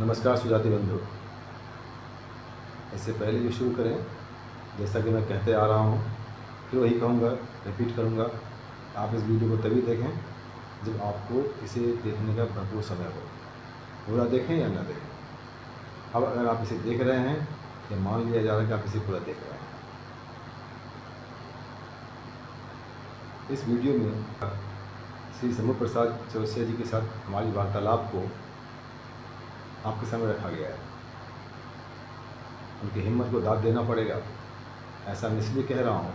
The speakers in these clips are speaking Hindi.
नमस्कार सुजाति बंधु। इससे पहले जो शुरू करें, जैसा कि मैं कहते आ रहा हूँ, फिर वही कहूँगा, रिपीट करूँगा। आप इस वीडियो को तभी देखें जब आपको इसे देखने का भरपूर समय हो। पूरा देखें या ना देखें। अब अगर आप इसे देख रहे हैं तो मान लिया जा रहा है कि आप इसे पूरा देख रहे हैं। इस वीडियो में श्री समूह प्रसाद चौरसिया जी के साथ हमारी वार्तालाप को आपके सामने रखा गया है। उनकी हिम्मत को दाद देना पड़ेगा। ऐसा मैं इसलिए कह रहा हूँ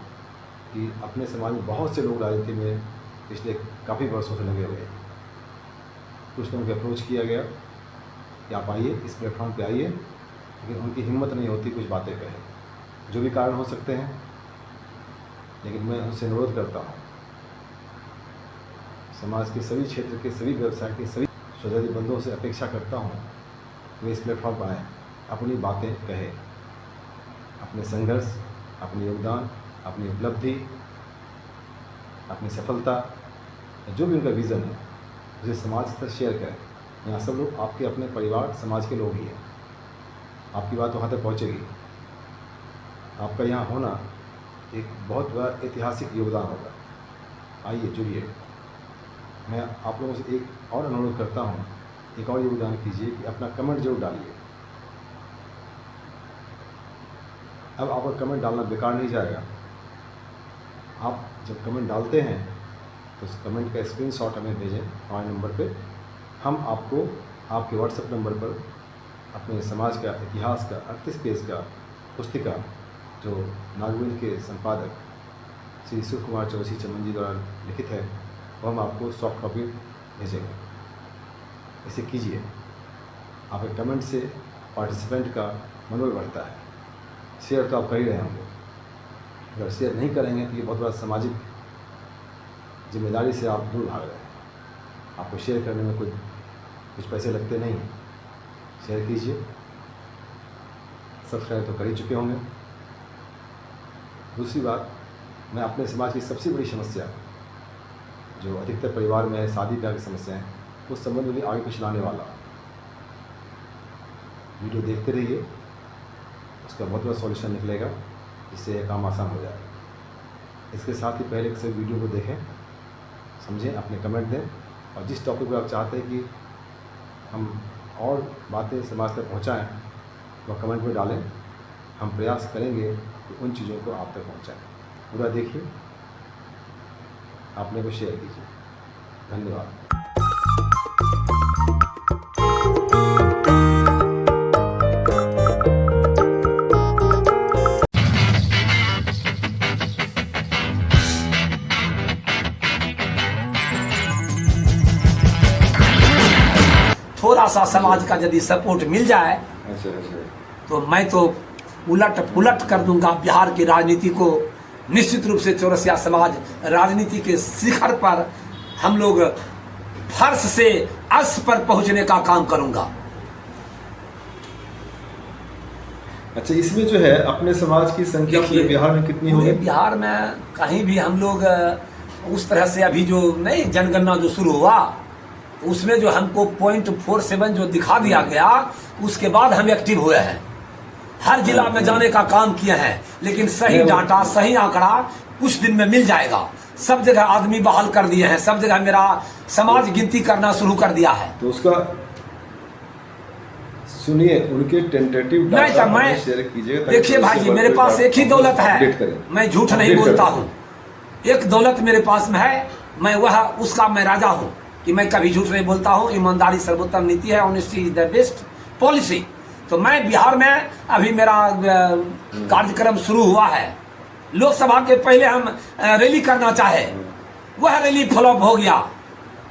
कि अपने समाज में बहुत से लोग राजनीति में पिछले काफ़ी वर्षों से लगे हुए हैं। कुछ लोगों को अप्रोच किया गया कि आप आइए, इस प्लेटफॉर्म पे आइए, लेकिन उनकी हिम्मत नहीं होती कुछ बातें कहें। जो भी कारण हो सकते हैं, लेकिन मैं उनसे अनुरोध करता हूँ, समाज के सभी क्षेत्र के सभी व्यवसाय के सभी सुजाति बंधुओं से अपेक्षा करता हूँ वे इस प्लेटफॉर्म पर आएँ, अपनी बातें कहें, अपने संघर्ष, अपने योगदान, अपनी उपलब्धि, अपनी सफलता, जो भी उनका विज़न है उसे समाज से शेयर करें। यहाँ सब लोग आपके अपने परिवार समाज के लोग ही हैं। आपकी बात वहाँ तक पहुँचेगी। आपका यहाँ होना एक बहुत बड़ा ऐतिहासिक योगदान होगा। आइए, जुड़िए। मैं आप लोगों से एक और अनुरोध करता हूँ, एक और योगदान कीजिए कि अपना कमेंट जरूर डालिए। अब आपका कमेंट डालना बेकार नहीं जाएगा। आप जब कमेंट डालते हैं तो उस कमेंट का स्क्रीनशॉट हमें भेजें हमारे नंबर पे। हम आपको आपके व्हाट्सएप नंबर पर अपने समाज का इतिहास का 38 पेज का पुस्तिका जो नागविंद के संपादक श्री शिव कुमार चौरसिया चमन जी द्वारा लिखित है, वो हम आपको सॉफ्ट कॉपी भेजेंगे। इसे कीजिए। आपके कमेंट से पार्टिसिपेंट का मनोबल बढ़ता है। शेयर तो आप कर ही रहे होंगे। अगर शेयर नहीं करेंगे तो ये बहुत बड़ा सामाजिक जिम्मेदारी से आप दूर भाग रहे हैं। आपको शेयर करने में कुछ पैसे लगते नहीं। शेयर कीजिए। सब्सक्राइब तो कर ही चुके होंगे। दूसरी बात, मैं अपने समाज की सबसे बड़ी समस्या जो अधिकतर परिवार में है, शादी ब्याह की समस्या है, उस संबंध में भी आगे कुछ लाने वाला। वीडियो देखते रहिए, उसका बहुत बड़ा सॉल्यूशन निकलेगा, जिससे यह काम आसान हो जाएगा। इसके साथ ही पहले से वीडियो को देखें, समझें, अपने कमेंट दें, और जिस टॉपिक पर आप चाहते हैं कि हम और बातें समाज तक पहुंचाएं, वह कमेंट में डालें। हम प्रयास करेंगे कि उन चीज़ों को आप तक पहुंचाएं। पूरा देखिए, आपने को शेयर कीजिए। धन्यवाद। थोड़ा सा समाज का यदि सपोर्ट मिल जाए तो मैं तो उलट पुलट कर दूंगा बिहार की राजनीति को। निश्चित रूप से चौरसिया समाज राजनीति के शिखर पर हम लोग फर्श से अर्श पर पहुंचने का काम करूंगा। अच्छा, इसमें जो है अपने समाज की संख्या पूरे बिहार में कितनी होगी? बिहार में कहीं भी हम लोग उस तरह से अभी जो नहीं जनगणना जो शुरू हुआ, उसमें जो हमको 0.47 जो दिखा दिया गया, उसके बाद हम एक्टिव हुए हैं। हर जिला में जाने का काम किए हैं, लेकिन सही डाटा, सही आंकड़ा कुछ दिन में मिल जाएगा। सब जगह आदमी बहाल कर दिए हैं, सब जगह मेरा समाज गिनती करना शुरू कर दिया है। तो उसका सुनिए, उनके टेंटेटिव डाटा हमें शेयर कीजिए। देखिए भाई जी, मेरे पास एक ही दौलत है, मैं झूठ नहीं बोलता हूँ। एक दौलत मेरे पास में है, मैं वह उसका मैं राजा हूँ कि मैं कभी झूठ नहीं बोलता हूँ। ईमानदारी सर्वोत्तम नीति है, honesty is the best policy. तो मैं बिहार में अभी मेरा कार्यक्रम शुरू हुआ है। लोकसभा के पहले हम रैली करना चाहे, वह रैली फ्लॉप हो गया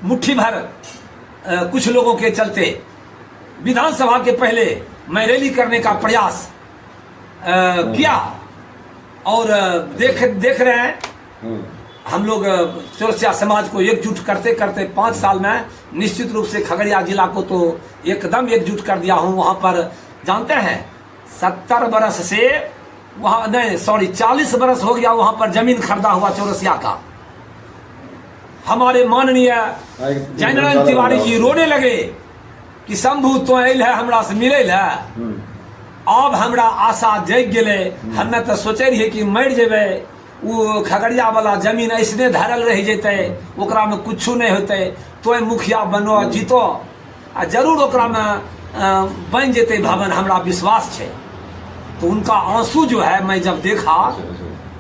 मुट्ठी भर कुछ लोगों के चलते। विधानसभा के पहले मैं रैली करने का प्रयास किया, और देख रहे हैं हम लोग चौरसिया समाज को एकजुट करते करते 5 साल में निश्चित रूप से खगड़िया जिला को तो एकदम एकजुट कर दिया हूँ। वहाँ पर जानते हैं 70 बरस से वहाँ नहीं 40 बरस हो गया वहाँ पर जमीन खरीदा हुआ चौरसिया का। हमारे माननीय जयनारायण तिवारी जी रोने लगे कि शंभू तो अल है हमरा से मिले ला, अब हमरा आशा जग गए। हमें तो सोचे रहिए कि मर जेबे, वो खगड़िया वाला जमीन ऐसने धरल रह जते, ओकरा में कुछ नहीं होते, तो मुखिया बनो जीतो आ जरूर ओकरा में बन जेते भवन, हमरा विश्वास है। तो उनका आंसू जो है मैं जब देखा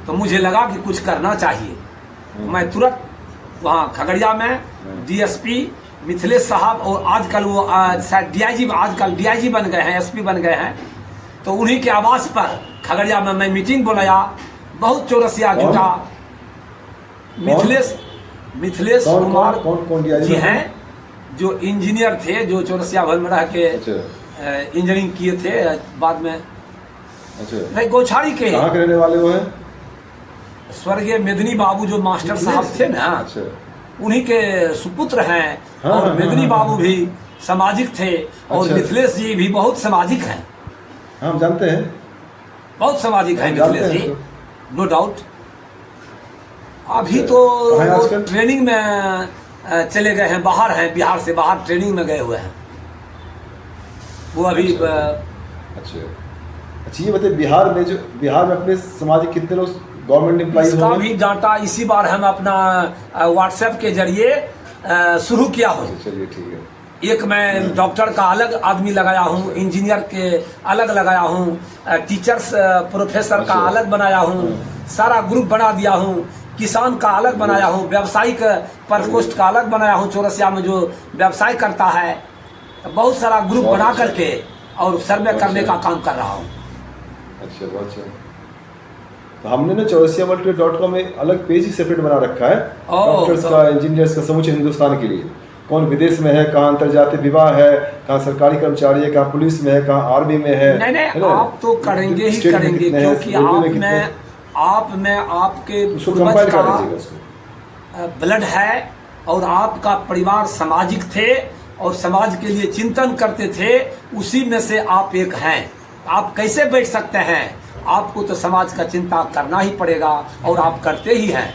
तो मुझे लगा कि कुछ करना चाहिए। मैं तुरंत वहाँ खगड़िया में डीएसपी मिथिलेश साहब, और आजकल वो शायद डीआईजी, आजकल डीआईजी बन गए हैं, एसपी बन गए हैं, तो उन्हीं के आवास पर खगड़िया में मैं मीटिंग बुलाया। बहुत चौरसिया जुटा। मिथिलेश कुमार जी हैं, जो इंजीनियर थे, जो चौरसिया भर में रह के इंजीनियरिंग किए थे, बाद में नहीं गौछाड़ी के रहने वाले वो हैं, स्वर्गीय मेदनी बाबू जो मास्टर साहब थे ना, उन्हीं के सुपुत्र हैं। और मेदनी बाबू भी सामाजिक थे, और मिथिलेश जी भी बहुत सामाजिक हैं। हम जानते हैं, बहुत सामाजिक हैं मिथिलेश जी, नो डाउट। अभी तो ट्रेनिंग में चले गए हैं, बाहर हैं, बिहार से बाहर ट्रेनिंग में गए हुए हैं वो अभी। अच्छा, ये बताइए, बिहार में अपने समाज के कितने लोग गवर्नमेंट एम्प्लॉई इसका भी डाटा इसी बार हम अपना व्हाट्सएप के जरिए शुरू किया हूँ। चलिए ठीक है। एक मैं डॉक्टर का अलग आदमी लगाया हूँ, इंजीनियर के अलग लगाया हूँ, टीचर्स प्रोफेसर का अलग बनाया हूँ, सारा ग्रुप बना दिया हूँ, किसान का अलग बनाया हूँ, व्यावसायिक प्रकोष्ठ का अलग बनाया हूँ, चौरसिया में जो व्यवसाय करता है, बहुत सारा ग्रुप बना करके और सर्वे करने का काम कर रहा हूँ। अच्छा, बहुत अच्छा। तो हमने ना chaurasiaworld.com में अलग पेज ही सेपरेट बना रखा है, डॉक्टर्स का, इंजीनियर्स का, समूचे हिंदुस्तान के लिए। कौन विदेश में है, कहाँ अंतर्जातीय विवाह है, कहाँ सरकारी कर्मचारी है, कहाँ पुलिस में है, कहाँ आर्मी में है। नहीं, आप तो करेंगे ही करेंगे, क्योंकि आप में आपके पूर्वज का ब्लड है, और आपका परिवार सामाजिक थे और समाज के लिए चिंतन करते थे, उसी में से आप एक हैं। आप कैसे बैठ सकते हैं? आपको तो समाज का चिंता करना ही पड़ेगा, और आप करते ही हैं।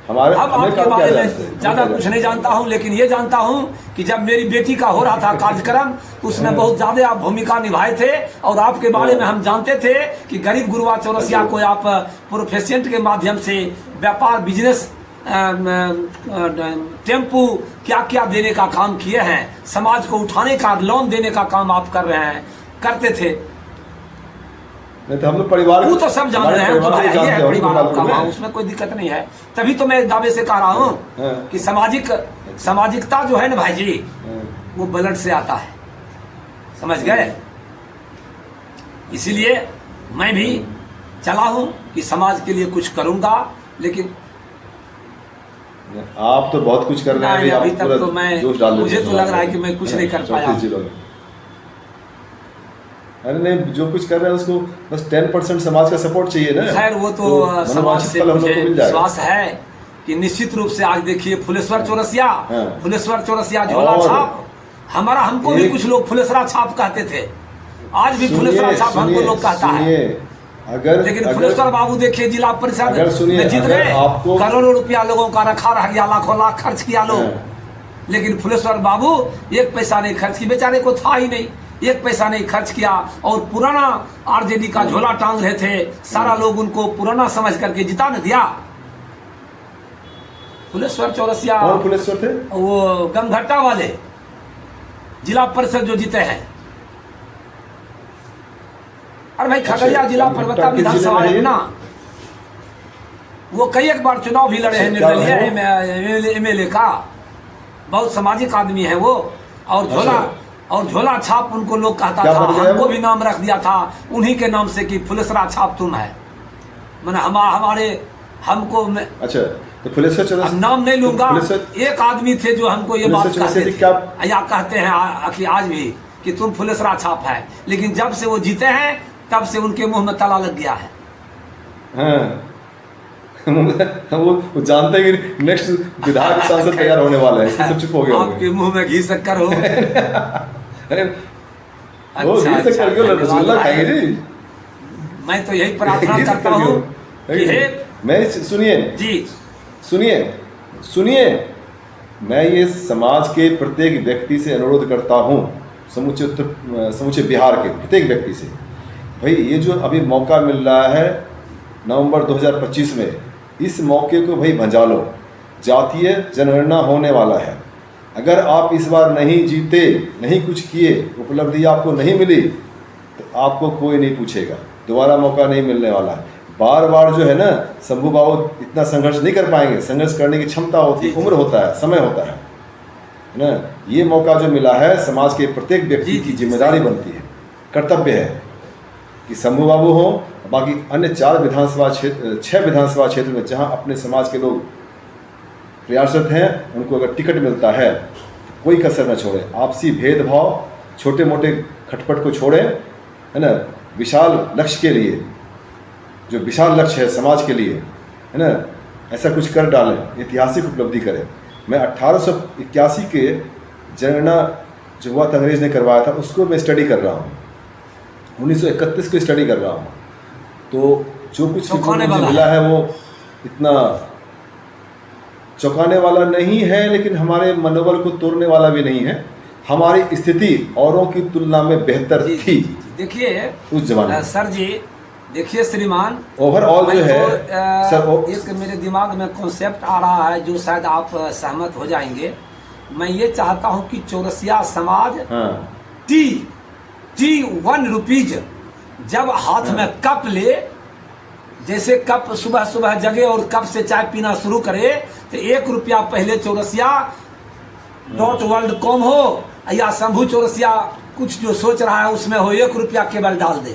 अब आपके बारे में ज्यादा कुछ नहीं जानता हूं, लेकिन ये जानता हूं कि जब मेरी बेटी का हो रहा था कार्यक्रम, तो उसमें बहुत ज्यादा आप भूमिका निभाए थे, और आपके बारे में हम जानते थे कि गरीब गुरुआ चौरसिया को आप प्रोफेशन के माध्यम से व्यापार, बिजनेस, टेम्पू क्या क्या देने का काम किए हैं, समाज को उठाने का, लोन देने का काम आप कर रहे हैं, करते थे। नहीं तो हम लोग परिवार, वो तो सब जान रहे हैं, तो भाई ये है परिवार आपका, उसमें कोई दिक्कत नहीं है। तभी तो मैं दावे से कह रहा हूँ कि सामाजिकता जो है ना भाई जी, वो ब्लड से आता है, समझ गए? इसीलिए मैं भी चला हूँ कि समाज के लिए कुछ करूँगा, लेकिन आप तो बहुत कुछ कर रहे हैं अभी तक। तो मैं, मुझे तो लग रहा है कि मैं कुछ नहीं कर पाया। अरे नहीं, जो कुछ कर रहे हैं उसको बस 10% समाज का सपोर्ट चाहिए ना। खैर वो तो समाज से मुझे विश्वास है कि निश्चित रूप से। आज देखिए फुलेश्वर चौरसिया, फुलेश्वर चौरसिया झोला छाप, हमको भी कुछ लोग फुलेश्वरा छाप कहते थे, आज भी फुलेश्वरा छाप हमको लोग कहता है। लेकिन फुलेश्वर बाबू देखिए जिला परिषद में जीत गए, करोड़ों रुपया लोगों का रखा रह गया, लाखों लाख खर्च किया लोग, लेकिन फुलेश्वर बाबू एक पैसा नहीं खर्च किया, बेचारे को था ही नहीं, एक पैसा नहीं खर्च किया, और पुराना आरजेडी का झोला टांग रहे थे, सारा लोग उनको पुराना समझ करके जिता न दिया। फुलेश्वर चौरसिया, कौन फुलेश्वर थे? वो गमघट्टा वाले जिला परिषद जो जीते हैं। अरे भाई खगड़िया जिला पर्वता विधानसभा है ना, वो कई एक बार चुनाव भी लड़े हैं, निर्दलीय एमएलए का, बहुत सामाजिक आदमी है वो। और झोला छाप उनको लोग कहता था, हमको भी नाम रख दिया था उन्हीं के नाम से कि फुलेश्वरा छाप तुम है, मैंने हमारे हमको। अच्छा, तो फुलेश्वर नाम नहीं लूंगा, एक आदमी थे जो हमको ये बात कहते थे, या कहते हैं कि आज भी कि तुम फुलेश्वरा छाप है, लेकिन जब से वो जीते हैं तब से उनके मुंह में ताला लग गया है। वो जानते हैं कि नेक्स्ट विधायक सांसद तैयार होने वाला है, इसलिए सब चुप हो गए। आपके मुंह में घी शक्कर हो। रसगुल्ला खाएंगे जी। मैं तो यही प्रार्थना करता हूँ कि मैं, सुनिए जी, सुनिए, मैं ये समाज के प्रत्येक व्यक्ति से अनुरोध करता हूँ, समूचे बिहार के प्रत्येक व्यक्ति से, भाई ये जो अभी मौका मिल रहा है नवंबर 2025 में, इस मौके को भाई भंजा लो। जातीय जनगणना होने वाला है, अगर आप इस बार नहीं जीते, नहीं कुछ किए, उपलब्धि आपको नहीं मिली, तो आपको कोई नहीं पूछेगा, दोबारा मौका नहीं मिलने वाला है। बार बार जो है ना, शंभू बाबू इतना संघर्ष नहीं कर पाएंगे, संघर्ष करने की क्षमता होती है, उम्र होता है, समय होता है ना। ये मौका जो मिला है, समाज के प्रत्येक व्यक्ति की जिम्मेदारी बनती है, कर्तव्य है कि शंभू बाबू हो, बाकी अन्य 6 विधानसभा क्षेत्र में जहां अपने समाज के लोग प्रयासरत हैं, उनको अगर टिकट मिलता है तो कोई कसर न छोड़े। आपसी भेदभाव, छोटे मोटे खटपट को छोड़े, है ना, विशाल लक्ष्य के लिए, जो विशाल लक्ष्य है समाज के लिए, है ना, ऐसा कुछ कर डालें, ऐतिहासिक उपलब्धि करें। मैं 1881 के जनगणना जो हुआ था, अंग्रेज ने करवाया था, उसको मैं स्टडी कर रहा हूँ, 1931 को स्टडी कर रहा हूँ। तो जो कुछ मुझे मिला है वो इतना चौंकाने वाला नहीं है, लेकिन हमारे मनोबल को तोड़ने वाला भी नहीं है। हमारी स्थिति औरों की तुलना में बेहतर थी। देखिए उस जमाने सर जी, देखिए श्रीमान, ओवरऑल जो है सर, एक मेरे दिमाग में कॉन्सेप्ट आ रहा है जो शायद आप सहमत हो जाएंगे। मैं ये चाहता हूँ कि चौरसिया समाज टी 1 रुपीज जब हाथ में कप ले, जैसे कप सुबह सुबह जगे और कप से चाय पीना शुरू करे, तो 1 रुपया पहले चौरसिया.world.com हो या शंभू चौरसिया कुछ जो सोच रहा है उसमें हो, 1 रुपया केवल डाल दे,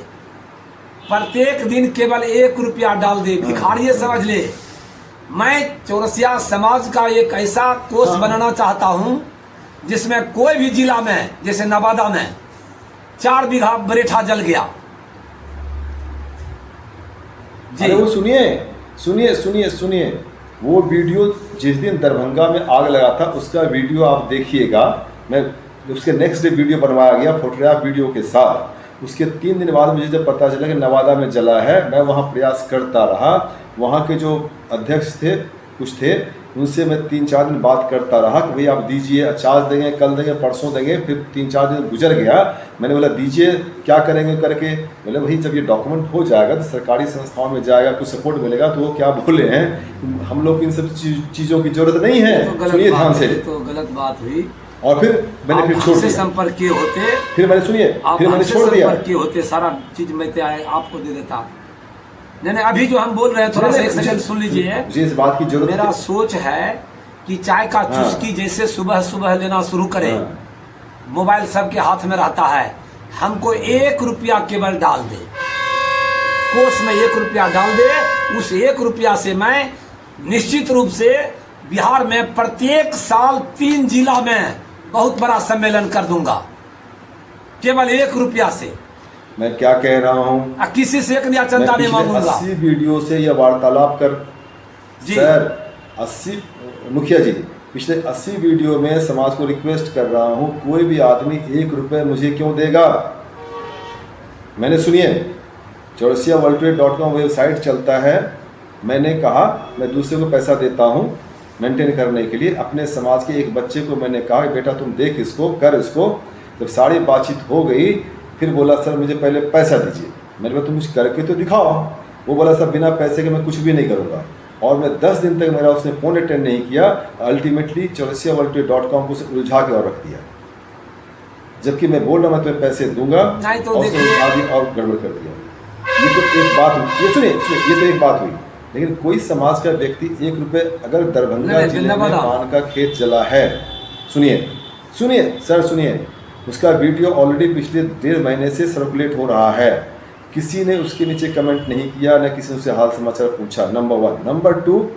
प्रत्येक दिन केवल 1 रुपया डाल दे, भिखारी समझ ले। मैं चौरसिया समाज का एक ऐसा कोष बनाना चाहता हूं जिसमें कोई भी जिला में, जैसे नवादा में 4 बीघा बरेठा जल गया जी। अरे वो सुनिए, वो वीडियो जिस दिन दरभंगा में आग लगा था उसका वीडियो आप देखिएगा। मैं उसके नेक्स्ट डे वीडियो बनवाया गया फोटोग्राफ वीडियो के साथ। उसके 3 दिन बाद मुझे जब पता चला कि नवादा में जला है, मैं वहाँ प्रयास करता रहा। वहाँ के जो अध्यक्ष थे, कुछ थे, उनसे मैं 3-4 दिन बात करता रहा कि भाई आप दीजिए, आज देंगे, कल देंगे, परसों देंगे। फिर 3-4 दिन गुजर गया, मैंने बोला दीजिए, क्या करेंगे करके। बोले भाई जब ये डॉक्यूमेंट हो जाएगा तो सरकारी संस्थाओं में जाएगा, कुछ सपोर्ट मिलेगा। तो वो क्या बोले हैं, हम लोग इन सब चीज़ों की जरूरत नहीं है, सुनिए ध्यान से। तो गलत बात हुई। और फिर मैंने फिर छोड़ दिया, संपर्क किए होते, फिर मैंने सुनिए, फिर मैंने छोड़ दिया, किए होते, सारा चीज मैं आपको दे देता। नहीं, अभी जो हम बोल रहे हैं थोड़ा सा एक सेकंड सुन लीजिए। मुझे इस बात की जरूरत, मेरा सोच है कि चाय का चुस्की जैसे सुबह सुबह लेना शुरू करें, मोबाइल सबके हाथ में रहता है, हमको 1 रुपया केवल डाल दे, कोष में 1 रुपया डाल दे। उस 1 रुपया से मैं निश्चित रूप से बिहार में प्रत्येक साल 3 जिला में बहुत बड़ा सम्मेलन कर दूंगा, केवल 1 रुपया से। मैं क्या कह रहा हूँ, किसी से 1 नया चंदा नहीं मांगूंगा। 80 वीडियो से यह वार्तालाप कर सर, 80 मुखिया जी, पिछले 80 वीडियो में समाज को रिक्वेस्ट कर रहा हूँ, कोई भी आदमी 1 रुपये मुझे क्यों देगा। मैंने सुनिए, चौरसिया.world.com वेबसाइट चलता है, मैंने कहा मैं दूसरे को पैसा देता हूँ मेंटेन करने के लिए। अपने समाज के एक बच्चे को मैंने कहा बेटा तुम देख इसको, कर इसको। जब सारी बातचीत हो गई, फिर बोला सर मुझे पहले पैसा दीजिए। मैंने बोला तुम कुछ करके तो दिखाओ। वो बोला सर बिना पैसे के मैं कुछ भी नहीं करूँगा। और मैं 10 दिन तक मेरा उसने फ़ोन अटेंड नहीं किया। अल्टीमेटली चौरसिया.world.com को उलझा के और रख दिया, जबकि मैं बोल रहा मैं तुम्हें पैसे दूंगा, तो और गड़बड़ कर दिया। ये तो एक बात हुई, ये सुनिए, ये तो एक बात हुई। लेकिन कोई समाज का व्यक्ति 1 रुपये, अगर दरभंगा जिले में पान का खेत जला है, सुनिए सर सुनिए, उसका वीडियो ऑलरेडी पिछले 1.5 महीने से सर्कुलेट हो रहा है। किसी ने उसके नीचे कमेंट नहीं किया, न किसी ने उससे हाल समाचार पूछा, नंबर 1। नंबर 2,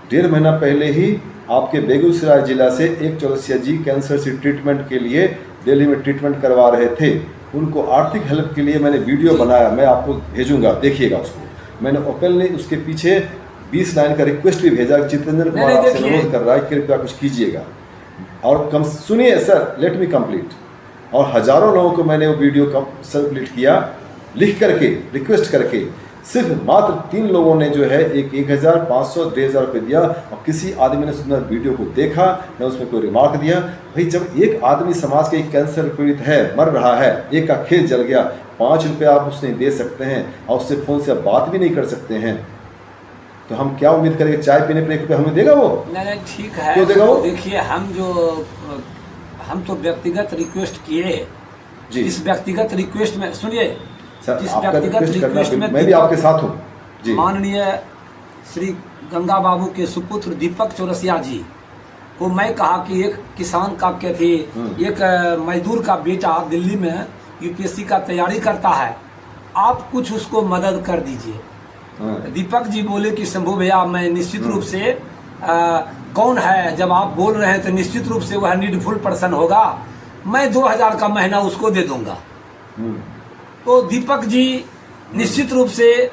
1.5 महीना पहले ही आपके बेगूसराय जिला से एक चौरसिया जी कैंसर से ट्रीटमेंट के लिए दिल्ली में ट्रीटमेंट करवा रहे थे। उनको आर्थिक हेल्प के लिए मैंने वीडियो बनाया, मैं आपको भेजूंगा, देखिएगा उसको। मैंने ओपनली उसके पीछे 20 लाइन का रिक्वेस्ट भी भेजा, जितेंद्र कुमार आपसे अनुरोध कर रहा है कृपया कुछ कीजिएगा। और कम सुनिए सर, लेट मी कंप्लीट। और हजारों लोगों को मैंने वो वीडियो सर्कुलेट किया, लिख करके, रिक्वेस्ट करके सिर्फ मात्र 3 लोगों ने जो है 1,500 1,500 रुपये दिया, और किसी आदमी ने सुंदर वीडियो को देखा, न उसमें कोई रिमार्क दिया। भाई जब एक आदमी समाज के एक कैंसर पीड़ित है, मर रहा है, एक का खेत जल गया, 5 रुपये आप उसने दे सकते हैं और उससे फ़ोन से आप बात भी नहीं कर सकते हैं, तो हम क्या उम्मीद करेंगे चाय पीने पर 1 रुपये हमें देगा वो? नहीं ठीक है, क्यों देगा वो? देखिए हम तो व्यक्तिगत रिक्वेस्ट किए जी। इस व्यक्तिगत रिक्वेस्ट में सुनिए, सर जिस आपका व्यक्तिगत रिक्वेस्ट करना, रिक्वेस्ट में मैं भी आपके साथ हूँ जी। माननीय श्री गंगा बाबू के सुपुत्र दीपक चौरसिया जी को मैं कहा कि एक किसान का क्या थी, एक मजदूर का बेटा दिल्ली में यूपीएससी का तैयारी करता है, आप कुछ उसको मदद कर दीजिए। दीपक जी बोले कि शंभू भैया मैं निश्चित रूप से कौन है, जब आप बोल रहे हैं तो निश्चित रूप से वह नीडफुल पर्सन होगा, मैं 2,000 का महीना उसको दे दूंगा। तो दीपक जी निश्चित रूप से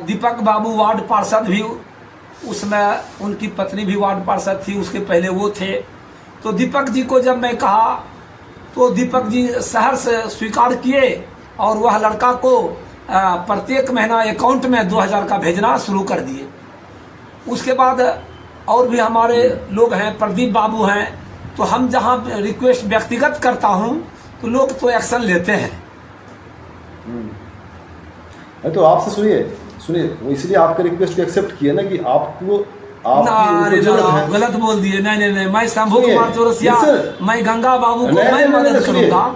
दीपक बाबू वार्ड पार्षद भी उसमें, उनकी पत्नी भी वार्ड पार्षद थी, उसके पहले वो थे। तो दीपक जी को जब मैं कहा तो दीपक जी शहर से स्वीकार किए और वह लड़का को प्रत्येक महीना अकाउंट में 2,000 का भेजना शुरू कर दिए। उसके बाद और भी हमारे लोग हैं, प्रदीप बाबू हैं, तो हम जहाँ रिक्वेस्ट व्यक्तिगत करता हूँ तो लोग तो एक्शन लेते हैं। तो आपसे सुनिए वो इसलिए आपका रिक्वेस्ट को एक्सेप्ट किया ना कि आपको आपकी जरूरत है। गलत बोल दिए। नहीं मैं शंभू कुमार चौरसिया, मैं गंगा बाबू को मैं मदद करूंगा,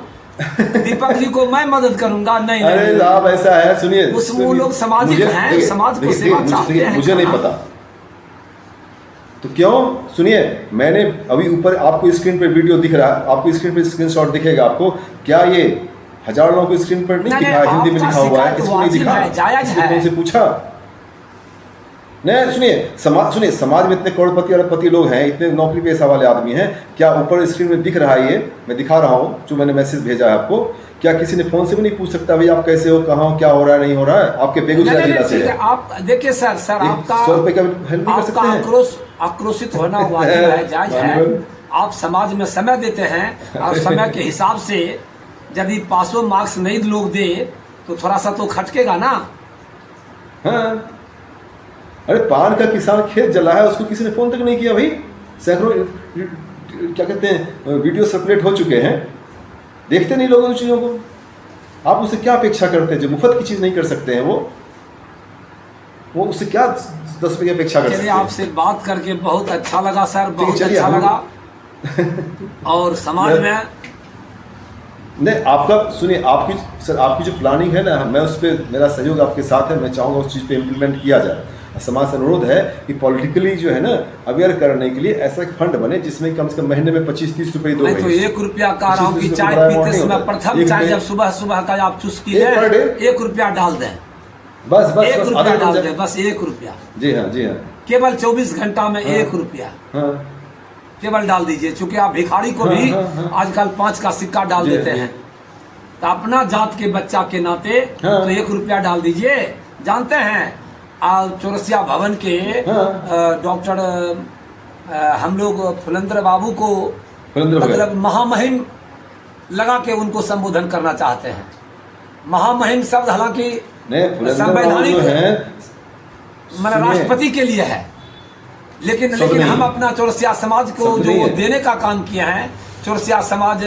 दीपक जी को मैं मदद करूंगा। नहीं अरे साहब ऐसा है, सुनिए वो लोग सामाजिक हैं, समाज को सेवा चाहते हैं। मुझे नहीं पता तो क्यों, सुनिए मैंने अभी ऊपर आपको स्क्रीन पे वीडियो दिख रहा है, आपको स्क्रीन पे स्क्रीनशॉट दिखेगा आपको, क्या ये 1000 लोगों को स्क्रीन पर नहीं दिखा, हिंदी में लिखा हुआ है, इसको नहीं दिखा, इसको कौन से पूछा? नहीं सुनिए समाज में इतने करोड़पति अरबपति लोग हैं, इतने नौकरी पेशा वाले आदमी हैं, क्या ऊपर स्क्रीन में दिख रहा है, ये मैं दिखा रहा हूँ जो मैंने मैसेज भेजा है आपको, क्या किसी ने फोन से भी नहीं पूछ सकता भाई आप कैसे हो, कहाँ हो, क्या हो रहा है, नहीं हो रहा है? आपके बेगूसराय जिला से है। आप देखिए सर आपका 100 रुपए का हेल्प नहीं कर सकते हैं? आक्रोशित होना वाजिब है, जायज है। आप समाज में समय देते हैं और समय के हिसाब से यदि 500 मार्क्स नहीं लोग दे तो थोड़ा सा तो खटकेगा ना। हाँ अरे पान का किसान खेत जला है, उसको किसी ने फोन तक नहीं किया भाई, सैकड़ों क्या कहते हैं वीडियो सर्कुलेट हो चुके हैं, देखते नहीं लोग उन चीज़ों को, आप उससे क्या अपेक्षा करते हैं? जो मुफ्त की चीज़ नहीं कर सकते हैं वो उससे क्या 10 रुपये की अपेक्षा कर सकते हैं? आपसे बात करके बहुत अच्छा लगा सर, बहुत अच्छा लगा। और समाज में नहीं आपका सुनिए, आपकी जो प्लानिंग है ना, मैं उस पर मेरा सहयोग आपके साथ है, मैं चाहूँगा उस चीज़ पे इम्प्लीमेंट किया जाए। समाज से अनुरोध है कि पॉलिटिकली जो है ना अवेयर करने के लिए ऐसा एक फंड बने जिसमें कम से कम महीने में 25-30 रुपए दो। मैं तो 1 रुपया कह रहा हूँ कि चाय पीते समय प्रथम चाय जब सुबह का आप चुस्की है 1 रुपया डाल दें, बस 1 रुपया डाल दें, बस 1 रुपया। जी हाँ केवल 24 घंटा में 1 रुपया केवल डाल दीजिए। चूंकि आप भिखारी को भी आजकल 5 का सिक्का डाल देते हैं, तो अपना जात के बच्चा के नाते तो 1 रुपया डाल दीजिए। जानते हैं चौरसिया भवन के डॉक्टर हम लोग फुलेंद्र बाबू को मतलब महामहिम लगा के उनको संबोधन करना चाहते हैं। महामहिम शब्द हालांकि संवैधानिक मतलब राष्ट्रपति के लिए है, लेकिन हम अपना चौरसिया समाज को जो देने का काम किया है, चौरसिया समाज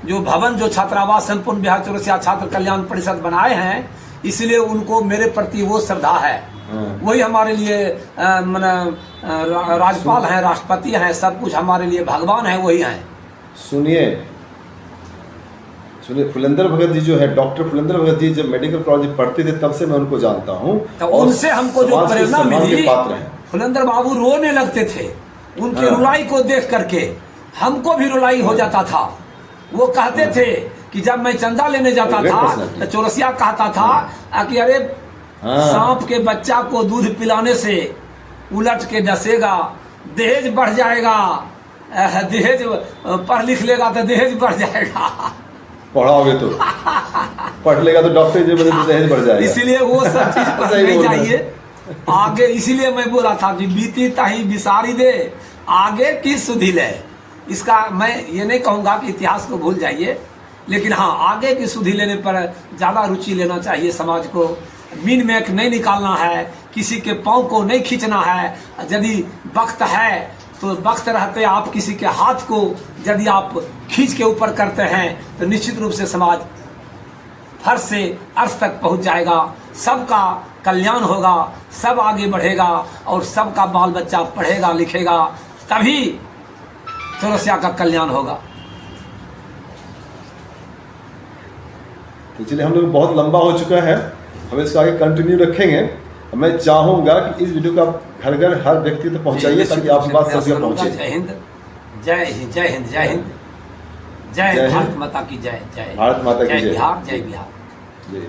जो भवन जो छात्रावास संपूर्ण बिहार चौरसिया छात्र कल्याण परिषद बनाए हैं, इसलिए उनको मेरे प्रति वो श्रद्धा है। वही हमारे लिए राज्यपाल हैं, राष्ट्रपति हैं, सब कुछ हमारे लिए भगवान है, वही हैं। सुनिए फुलेंद्र भगत जी जो है, डॉक्टर फुलेंद्र भगत जी जब मेडिकल कॉलेज पढ़ते थे तब से मैं उनको जानता हूँ, तो उनसे हमको जो प्रेरणा मिली, फुलेंद्र बाबू रोने लगते थे उनकी रुलाई को देख करके, हमको भी रुलाई हो जाता था। वो कहते थे कि जब मैं चंदा लेने जाता था तो चौरसिया कहता था कि अरे सांप के बच्चा को दूध पिलाने से उलट के डसेगा, दहेज बढ़ जाएगा, दहेज पढ़ लिख लेगा तो दहेज बढ़ जाएगा, पढ़ाओगे तो पढ़ लेगा तो डॉक्टर जी बने तो दहेज बढ़ जाएगा। इसलिए वो सब चीज पढ़नी चाहिए आगे। इसीलिए मैं बोला था कि बीती ताही बिसारी दे, आगे की सुधी ले। इसका मैं ये नहीं कहूँगा कि इतिहास को भूल जाइए, लेकिन हाँ, आगे की सुधि लेने पर ज़्यादा रुचि लेना चाहिए समाज को। मीन मैक नहीं निकालना है, किसी के पाँव को नहीं खींचना है। यदि वक्त है तो वक्त रहते आप किसी के हाथ को यदि आप खींच के ऊपर करते हैं तो निश्चित रूप से समाज फर्श से अर्श तक पहुंच जाएगा, सबका कल्याण होगा, सब आगे बढ़ेगा और सबका बाल बच्चा पढ़ेगा लिखेगा, तभी चौरसिया का कल्याण होगा। तो चलिए, हम लोग बहुत लंबा हो चुका है, हम इसको आगे कंटिन्यू रखेंगे। मैं चाहूँगा कि इस वीडियो को आप घर घर हर व्यक्ति तक पहुँचाइए ताकि आपकी बात सब जगह पहुँचे। जय हिंद, जय हिंद, जय हिंद, जय हिंद, जय भारत माता की जय, जय भारत माता की जय, बिहार, जय बिहार। जय।